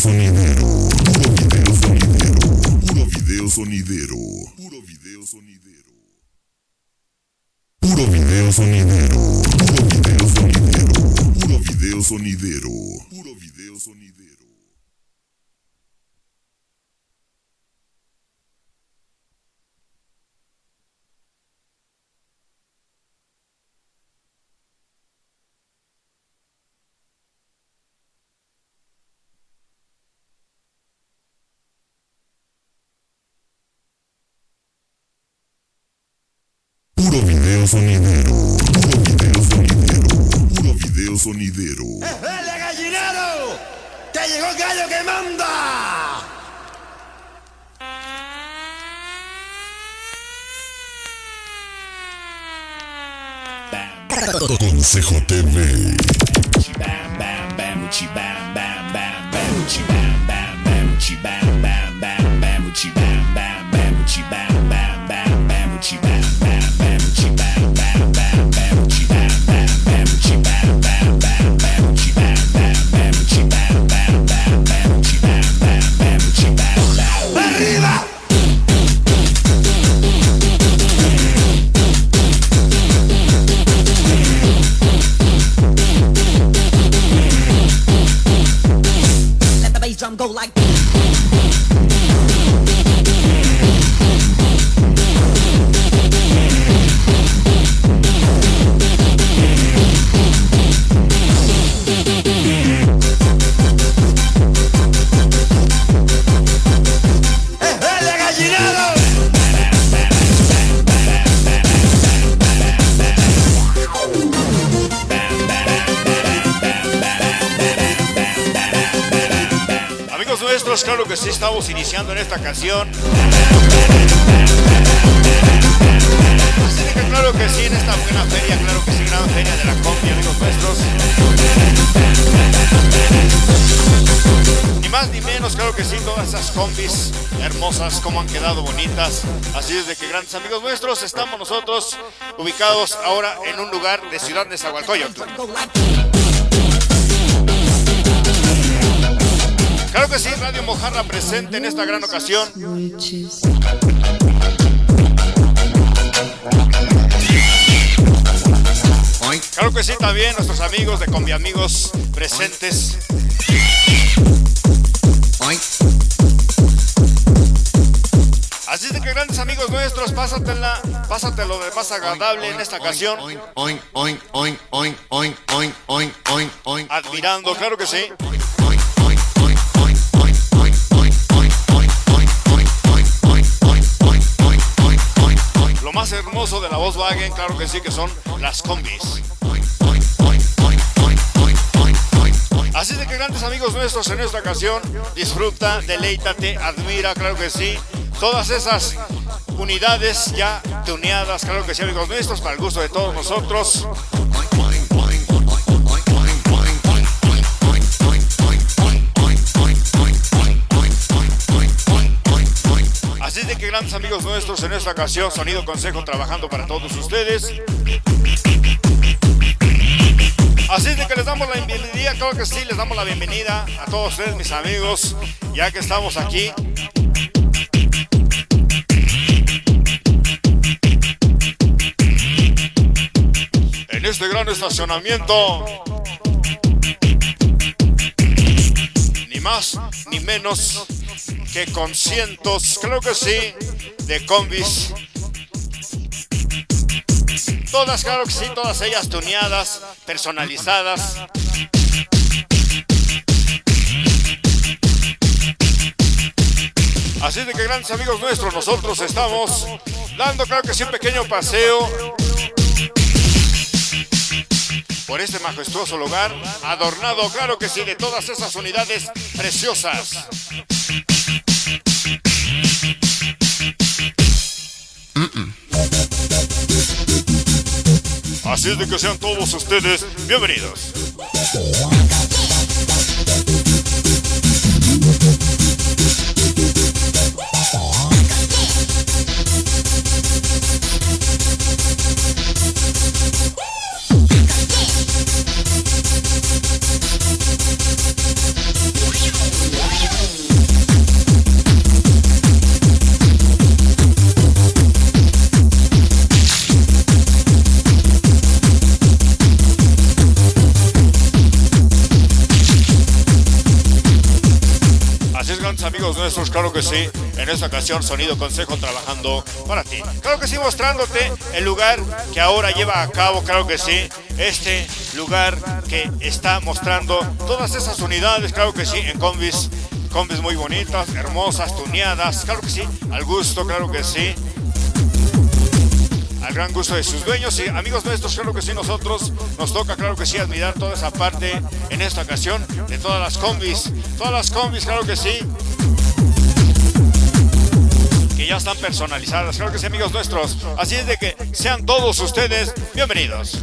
sonidero. Puro video sonidero. Puro video sonidero. Puro video sonidero. Puro video sonidero. Puro video sonidero. Puro video sonidero. Puro video sonidero. Puro video sonidero. Puro video sonidero. ¡Dale, gallinero! ¡Te llegó el gallo que manda! Consejo TV. ¡Arriba! Let the bass drum go like ¡Dale, gallinero! Amigos nuestros, claro que sí, estamos iniciando en esta canción. Así que claro que sí, en esta buena feria, claro que sí, gran feria de la combi, amigos nuestros. Ni más ni menos, claro que sí, todas esas combis hermosas, como han quedado bonitas. Así es de que, grandes amigos nuestros, estamos nosotros ubicados ahora en un lugar de Ciudad Nezahualcóyotl. go like Claro que sí, Radio Mojarra presente en esta gran ocasión. Claro que sí, también nuestros amigos de Combi Amigos presentes. Así de que, grandes amigos nuestros, pásatelo de más agradable en esta ocasión. Admirando, claro que sí. Lo más hermoso de la Volkswagen, claro que sí, que son las combis. Así de que, grandes amigos nuestros, en esta ocasión, disfruta, deleítate, admira, claro que sí, todas esas unidades ya tuneadas, claro que sí, amigos nuestros, para el gusto de todos nosotros. Así de que, grandes amigos nuestros, en esta ocasión, Sonido Consejo trabajando para todos ustedes. Así de que les damos la bienvenida, claro que sí, les damos la bienvenida a todos ustedes, mis amigos, ya que estamos aquí. En este gran estacionamiento. Ni más ni menos que con cientos, creo que sí, de combis. Todas, claro que sí, todas ellas tuneadas, personalizadas. Así de que, grandes amigos nuestros, nosotros estamos dando, claro que sí, un pequeño paseo por este majestuoso lugar, adornado, claro que sí, de todas esas unidades preciosas. Así es de que sean todos ustedes bienvenidos. grandes amigos nuestros, claro que sí. En esta ocasión, Sonido Consejo trabajando para ti. Claro que sí, mostrándote el lugar que ahora lleva a cabo, claro que sí. Este lugar que está mostrando todas esas unidades, claro que sí, en combis muy bonitas, hermosas, tuneadas, claro que sí, al gusto, claro que sí. Al gran gusto de sus dueños y amigos nuestros, claro que sí, nosotros nos toca, claro que sí, admirar toda esa parte en esta ocasión de todas las combis, claro que sí, que ya están personalizadas, claro que sí, amigos nuestros. Así es de que sean todos ustedes bienvenidos.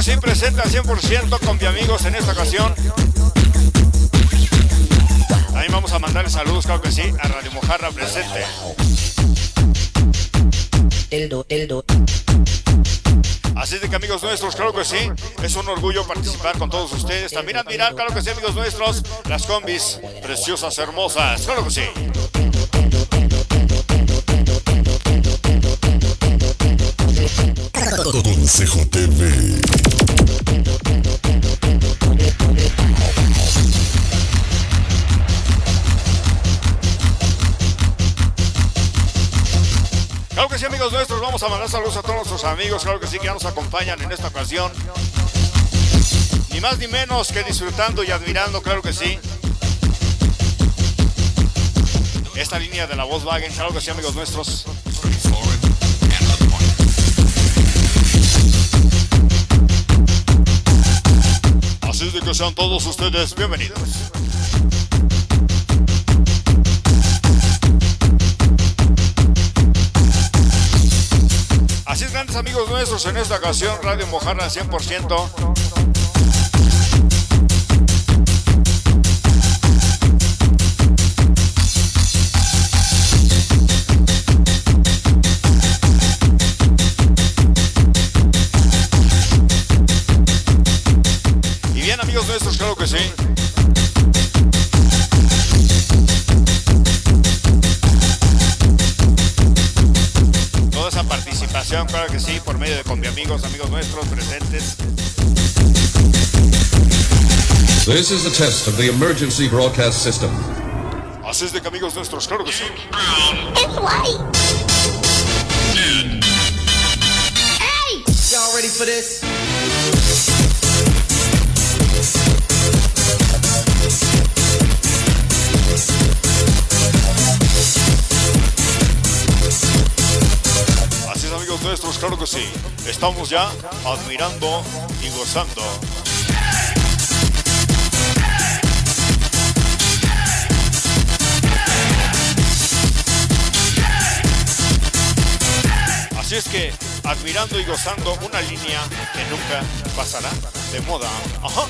Sí, presente al 100% con mi amigos en esta ocasión. También vamos a mandarle saludos, claro que sí, a Radio Mojarra presente. Así de que amigos nuestros, claro que sí, es un orgullo participar con todos ustedes. También admirar, claro que sí, amigos nuestros, las combis preciosas, hermosas, claro que sí. Consejo TV. Claro que sí, amigos nuestros, vamos a mandar saludos a todos nuestros amigos, claro que sí, que ya nos acompañan en esta ocasión. Ni más ni menos que disfrutando y admirando, claro que sí, esta línea de la Volkswagen, claro que sí, amigos nuestros. Así es de que sean todos ustedes bienvenidos. Así es, grandes amigos nuestros, en esta ocasión Radio Mojarra 100%. Y bien, amigos nuestros, claro que sí. Participación, claro que sí, por medio de Combiamigos, amigos nuestros presentes. This is the test of the emergency broadcast system. Así es de que amigos nuestros, claro que sí. It's white. Hey! Y'all ready for this? Amigos nuestros, claro que sí, estamos ya admirando y gozando. Así es que admirando y gozando una línea que nunca pasará de moda. Ajá.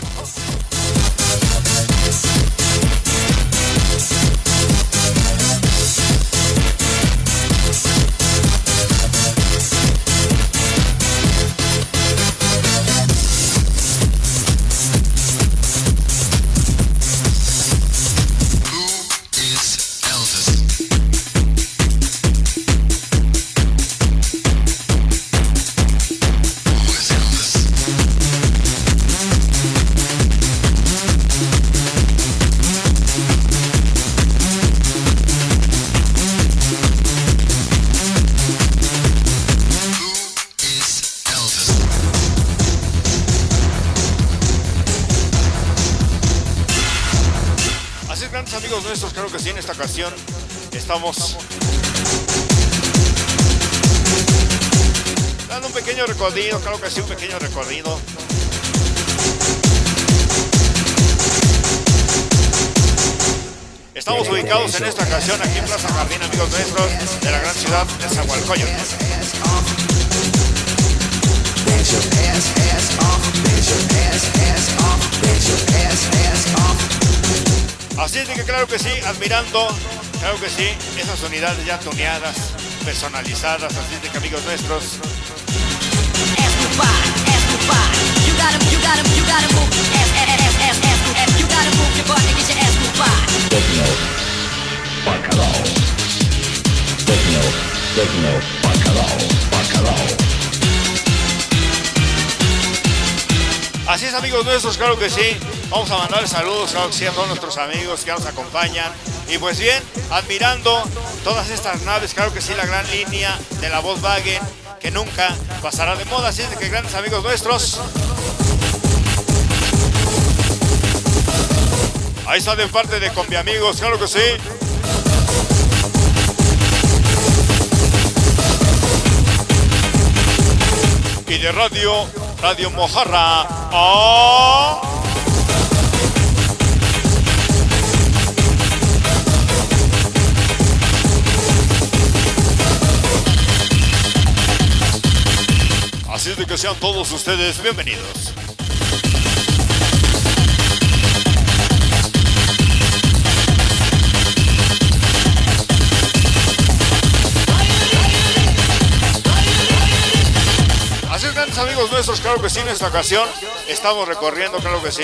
Amigos nuestros, creo que sí, en esta ocasión estamos dando un pequeño recorrido, claro que sí, un pequeño recorrido. Estamos ubicados en esta ocasión aquí en Plaza Jardín, amigos nuestros, de la gran ciudad de Zahualcóyotl. Así es de que claro que sí, admirando, claro que sí, esas unidades ya tuneadas, personalizadas, así es de que amigos nuestros. Signo Bacalao. Así es, amigos nuestros, claro que sí. Vamos a mandar saludos, claro que sí, a todos nuestros amigos que nos acompañan. Y pues bien, admirando todas estas naves, claro que sí, la gran línea de la Volkswagen que nunca pasará de moda. Así es de que grandes amigos nuestros. Ahí está de parte de Combi Amigos, claro que sí. Y de Radio Mojarra. ¡Oh! Así es de que sean todos ustedes bienvenidos. Así es, grandes amigos nuestros, claro que sí, en esta ocasión estamos recorriendo, claro que sí.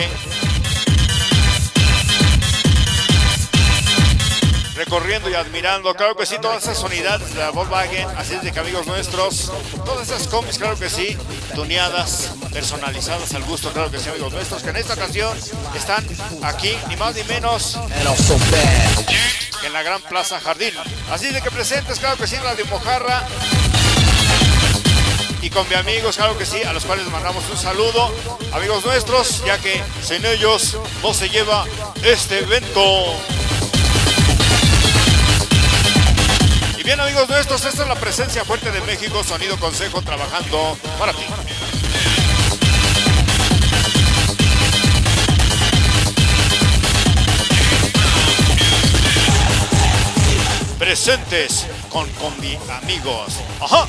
Recorriendo y admirando, claro que sí, todas esas unidades de la Volkswagen. Así es de que, amigos nuestros, todas esas combis, claro que sí, tuneadas, personalizadas al gusto, claro que sí, amigos nuestros, que en esta ocasión están aquí, ni más ni menos que en la Gran Plaza Jardín. Así es de que presentes, claro que sí, Radio Mojarra y Combi Amigos, claro que sí, a los cuales les mandamos un saludo, amigos nuestros, ya que sin ellos no se lleva este evento. Y bien, amigos nuestros, esta es la presencia fuerte de México, Sonido Consejo, trabajando para ti. Presentes con Combi Amigos. ¡Ajá!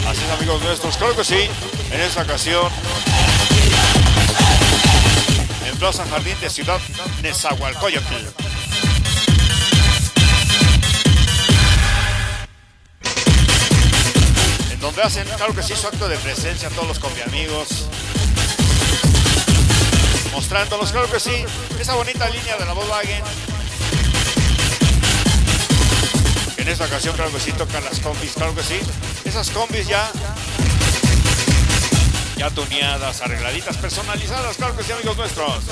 Así es, amigos nuestros, claro que sí, en esta ocasión en Plaza Jardín de Ciudad Nezahualcóyotl. Donde hacen, claro que sí, su acto de presencia a todos los Combi Amigos, mostrándonos, claro que sí, esa bonita línea de la Volkswagen, que en esta ocasión, claro que sí, tocan las combis, claro que sí, esas combis ya tuneadas, arregladitas, personalizadas, claro que sí, amigos nuestros.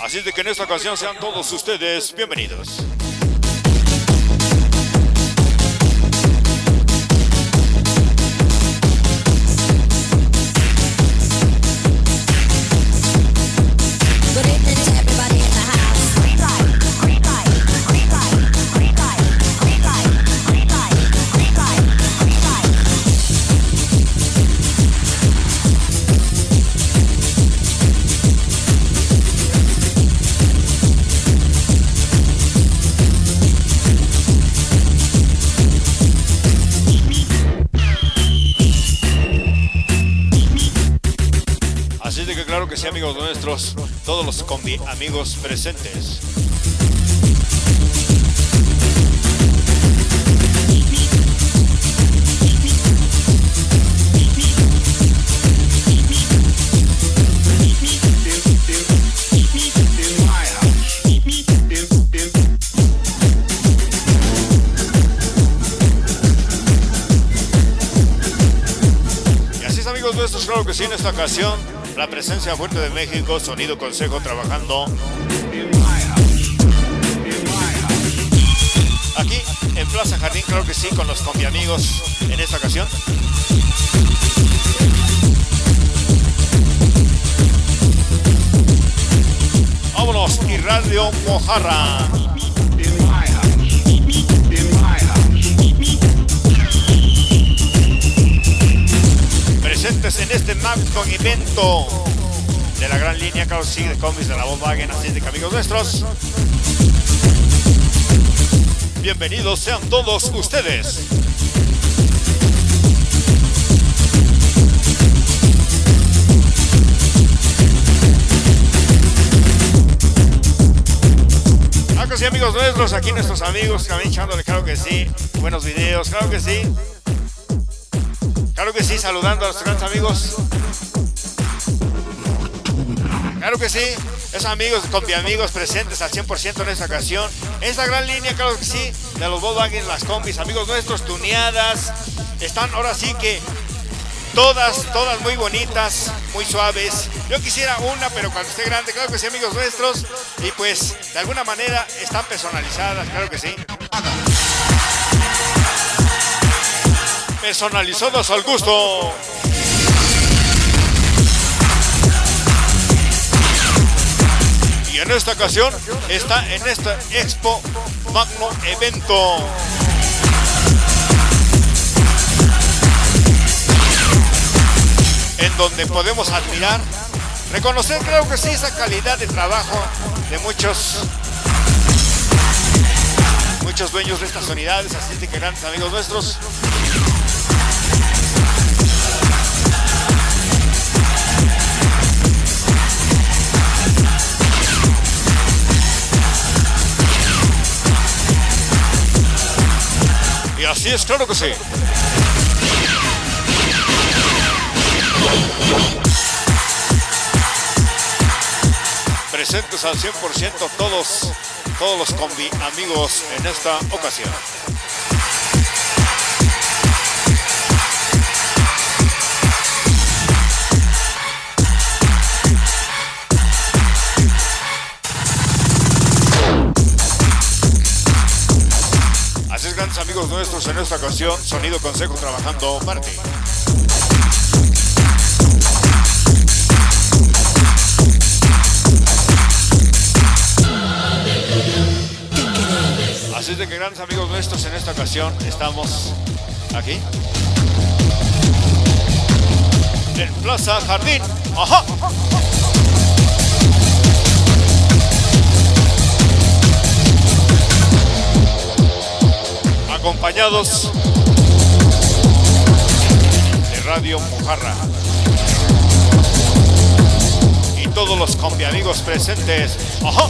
Así es de que en esta ocasión sean todos ustedes bienvenidos. Claro que sí, amigos nuestros, todos los Combi Amigos presentes. Y así es, amigos nuestros, claro que sí, en esta ocasión la presencia fuerte de México, Sonido Consejo, trabajando aquí en Plaza Jardín, claro que sí, con los Combi Amigos en esta ocasión. Vámonos, y Radio Mojarra. Presentes en este magno evento de la gran línea, claro sí, de combis de la Volkswagen. Así de que, amigos nuestros, bienvenidos sean todos ustedes. amigos nuestros, aquí nuestros amigos también echándole, claro que sí, buenos videos, claro que sí. Claro que sí, saludando a nuestros grandes amigos. Claro que sí, esos amigos, combi amigos presentes al 100% en esta ocasión. Esta gran línea, claro que sí, de los Volkswagen, las combis, amigos nuestros, tuneadas. Están ahora sí que todas muy bonitas, muy suaves. Yo quisiera una, pero cuando esté grande, claro que sí, amigos nuestros. Y pues, de alguna manera, están personalizadas, claro que sí. Personalizadas al gusto. Y en esta ocasión está en esta Expo Magno Evento. En donde podemos admirar, reconocer, creo que sí, esa calidad de trabajo de muchos dueños de estas unidades, así de que grandes amigos nuestros. Y así es, claro que sí. Presentes al 100% todos los combi amigos en esta ocasión. Así es, grandes amigos nuestros, en esta ocasión, Sonido Consejo trabajando para ti. Así es de que, grandes amigos nuestros, en esta ocasión estamos aquí en Plaza Jardín. ¡Ajá! Acompañados de Radio Mojarra y todos los combi amigos presentes. ¡Ajá!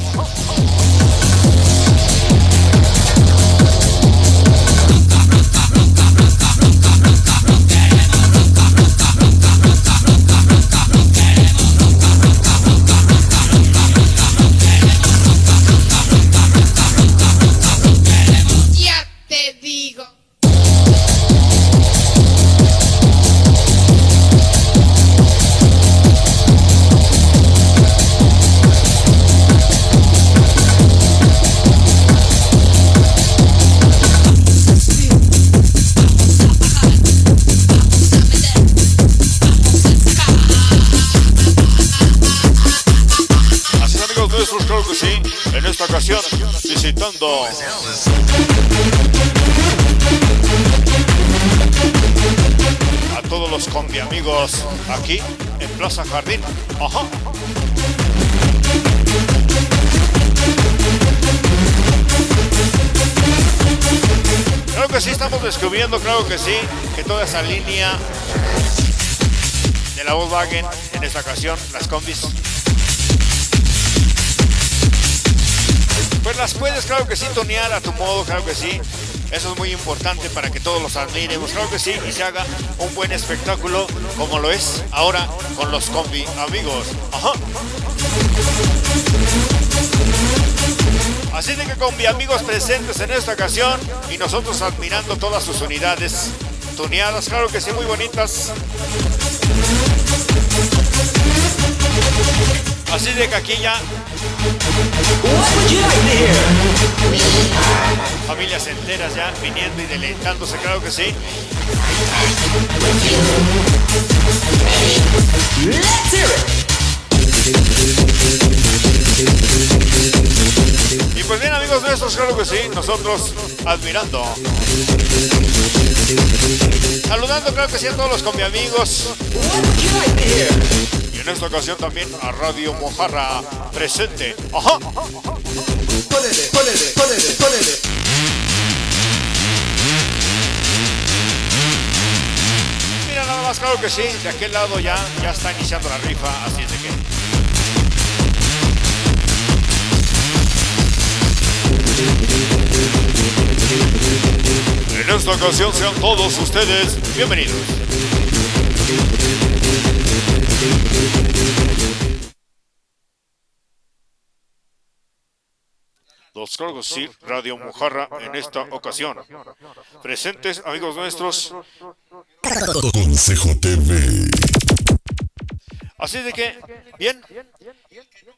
Visitando a todos los combi amigos aquí en Plaza Jardín. Ajá. Claro que sí, estamos descubriendo, claro que sí, que toda esa línea de la Volkswagen, en esta ocasión las combis, pues las puedes, claro que sí, tonear a tu modo, claro que sí. Eso es muy importante para que todos los admiremos, claro que sí, y se haga un buen espectáculo como lo es ahora con los combi amigos. Ajá. Así de que combi amigos presentes en esta ocasión y nosotros admirando todas sus unidades tuneadas, claro que sí, muy bonitas. Así de que aquí ya familias enteras ya viniendo y deleitándose, claro que sí. Y pues bien, amigos nuestros, claro que sí, nosotros admirando, saludando, claro que sí, a todos los combi amigos. Y en esta ocasión también a Radio Mojarra presente. Ajá. Mira, nada más, claro que sí, de aquel lado ya está iniciando la rifa, así es de que esta ocasión sean todos ustedes bienvenidos. Los Cargos sí, Radio Mojarra en esta ocasión. Presentes, amigos nuestros. Consejo TV. Así de que, bien,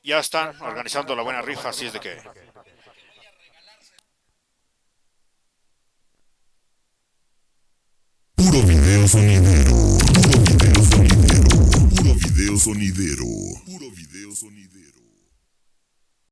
ya están organizando la buena rifa, así es de que... Puro video sonidero. Puro video sonidero. Puro video sonidero. Puro video sonidero.